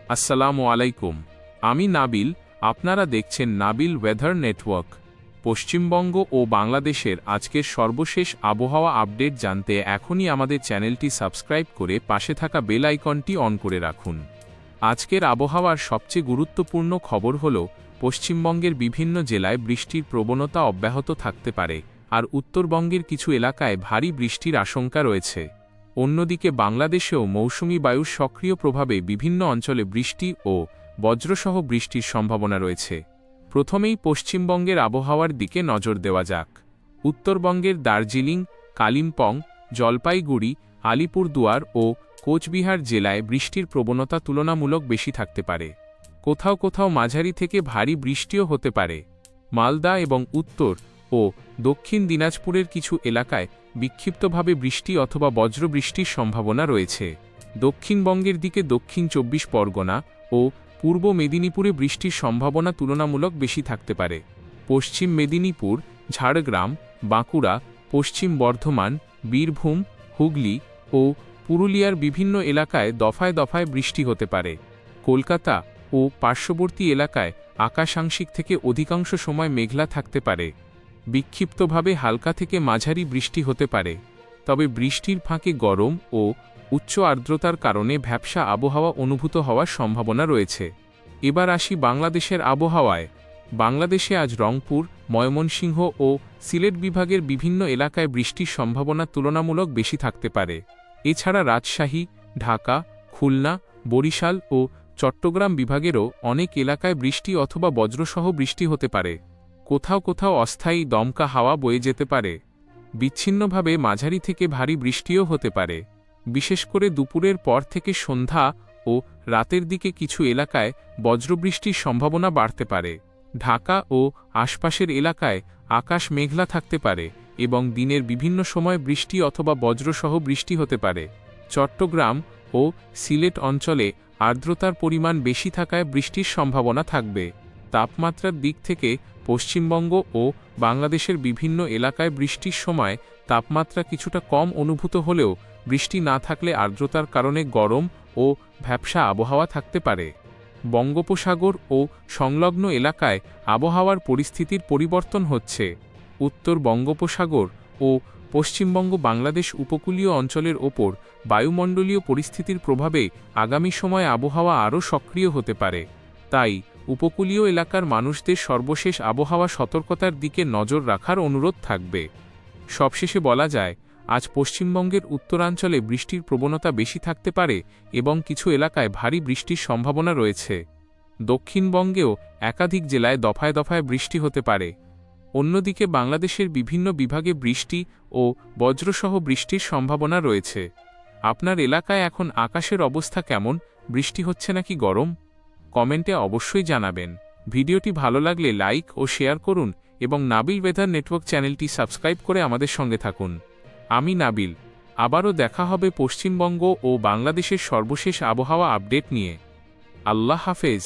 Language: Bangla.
আসসালামু আলাইকুম। আমি নাবিল, আপনারা দেখছেন নাবিল ওয়েদার নেটওয়ার্ক। পশ্চিমবঙ্গ ও বাংলাদেশের আজকের সর্বশেষ আবহাওয়া আপডেট জানতে এখনই আমাদের চ্যানেলটি সাবস্ক্রাইব করে পাশে থাকা বেল আইকনটি অন করে রাখুন। আজকের আবহাওয়ার সবচেয়ে গুরুত্বপূর্ণ খবর হল, পশ্চিমবঙ্গের বিভিন্ন জেলায় বৃষ্টির প্রবণতা অব্যাহত থাকতে পারে, আর উত্তরবঙ্গের কিছু এলাকায় ভারী বৃষ্টির আশঙ্কা রয়েছে। অন্যদিকে বাংলাদেশেও মৌসুমি বায়ুর সক্রিয় প্রভাবে বিভিন্ন অঞ্চলে বৃষ্টি ও বজ্রসহ বৃষ্টির সম্ভাবনা রয়েছে। প্রথমেই পশ্চিমবঙ্গের আবহাওয়ার দিকে নজর দেওয়া যাক। উত্তরবঙ্গের দার্জিলিং, কালিম্পং, জলপাইগুড়ি, আলিপুরদুয়ার ও কোচবিহার জেলায় বৃষ্টির প্রবণতা তুলনামূলক বেশি থাকতে পারে। কোথাও কোথাও মাঝারি থেকে ভারী বৃষ্টিও হতে পারে। মালদা এবং উত্তর ও দক্ষিণ দিনাজপুরের কিছু এলাকায় বিক্ষিপ্তভাবে বৃষ্টি অথবা বজ্রবৃষ্টির সম্ভাবনা রয়েছে। দক্ষিণবঙ্গের দিকে দক্ষিণ ২৪ পরগনা ও পূর্ব মেদিনীপুরে বৃষ্টির সম্ভাবনা তুলনামূলক বেশি থাকতে পারে। পশ্চিম মেদিনীপুর, ঝাড়গ্রাম, বাঁকুড়া, পশ্চিম বর্ধমান, বীরভূম, হুগলি ও পুরুলিয়ার বিভিন্ন এলাকায় দফায় দফায় বৃষ্টি হতে পারে। কলকাতা ও পার্শ্ববর্তী এলাকায় আকাশাংশিক থেকে অধিকাংশ সময় মেঘলা থাকতে পারে। বিক্ষিপ্তভাবে হালকা থেকে মাঝারি বৃষ্টি হতে পারে, তবে বৃষ্টির ফাঁকে গরম ও উচ্চ আর্দ্রতার কারণে ভ্যাপসা আবহাওয়া অনুভূত হওয়ার সম্ভাবনা রয়েছে। এবার আসি বাংলাদেশের আবহাওয়ায়। বাংলাদেশে আজ রংপুর, ময়মনসিংহ ও সিলেট বিভাগের বিভিন্ন এলাকায় বৃষ্টির সম্ভাবনা তুলনামূলক বেশি থাকতে পারে। এছাড়া রাজশাহী, ঢাকা, খুলনা, বরিশাল ও চট্টগ্রাম বিভাগেরও অনেক এলাকায় বৃষ্টি অথবা বজ্রসহ বৃষ্টি হতে পারে। কোথাও কোথাও অস্থায়ী দমকা হাওয়া বয়ে যেতে পারে। বিচ্ছিন্নভাবে মাঝারি থেকে ভারী বৃষ্টিও হতে পারে। বিশেষ করে দুপুরের পর থেকে সন্ধ্যা ও রাতের দিকে কিছু এলাকায় বজ্রবৃষ্টির সম্ভাবনা বাড়তে পারে। ঢাকা ও আশপাশের এলাকায় আকাশ মেঘলা থাকতে পারে এবং দিনের বিভিন্ন সময় বৃষ্টি অথবা বজ্রসহ বৃষ্টি হতে পারে। চট্টগ্রাম ও সিলেট অঞ্চলে আর্দ্রতার পরিমাণ বেশি থাকায় বৃষ্টির সম্ভাবনা থাকবে। তাপমাত্রার দিক থেকে পশ্চিমবঙ্গ ও বাংলাদেশের বিভিন্ন এলাকায় বৃষ্টির সময় তাপমাত্রা কিছুটা কম অনুভূত হলেও বৃষ্টি না থাকলে আর্দ্রতার কারণে গরম ও ভ্যাপসা আবহাওয়া থাকতে পারে। বঙ্গোপসাগর ও সংলগ্ন এলাকায় আবহাওয়ার পরিস্থিতির পরিবর্তন হচ্ছে। উত্তর বঙ্গোপসাগর ও পশ্চিমবঙ্গ বাংলাদেশ উপকূলীয় অঞ্চলের ওপর বায়ুমণ্ডলীয় পরিস্থিতির প্রভাবে আগামী সময়ে আবহাওয়া আরও সক্রিয় হতে পারে। তাই উপকূলীয় এলাকার মানুষদের সর্বশেষ আবহাওয়া সতর্কতার দিকে নজর রাখার অনুরোধ থাকবে। সবশেষে বলা যায়, আজ পশ্চিমবঙ্গের উত্তরাঞ্চলে বৃষ্টির প্রবণতা বেশি থাকতে পারে এবং কিছু এলাকায় ভারী বৃষ্টির সম্ভাবনা রয়েছে। দক্ষিণবঙ্গেও একাধিক জেলায় দফায় দফায় বৃষ্টি হতে পারে। অন্যদিকে বাংলাদেশের বিভিন্ন বিভাগে বৃষ্টি ও বজ্রসহ বৃষ্টির সম্ভাবনা রয়েছে। আপনার এলাকায় এখন আকাশের অবস্থা কেমন? বৃষ্টি হচ্ছে নাকি গরম? কমেন্টে অবশ্যই জানাবেন। ভিডিওটি ভালো লাগলে লাইক ও শেয়ার করুন এবং নাবিল ওয়েদার নেটওয়ার্ক চ্যানেলটি সাবস্ক্রাইব করে আমাদের সঙ্গে থাকুন। আমি নাবিল। আবারও দেখা হবে পশ্চিমবঙ্গ ও বাংলাদেশের সর্বশেষ আবহাওয়া আপডেট নিয়ে। আল্লাহ হাফেজ।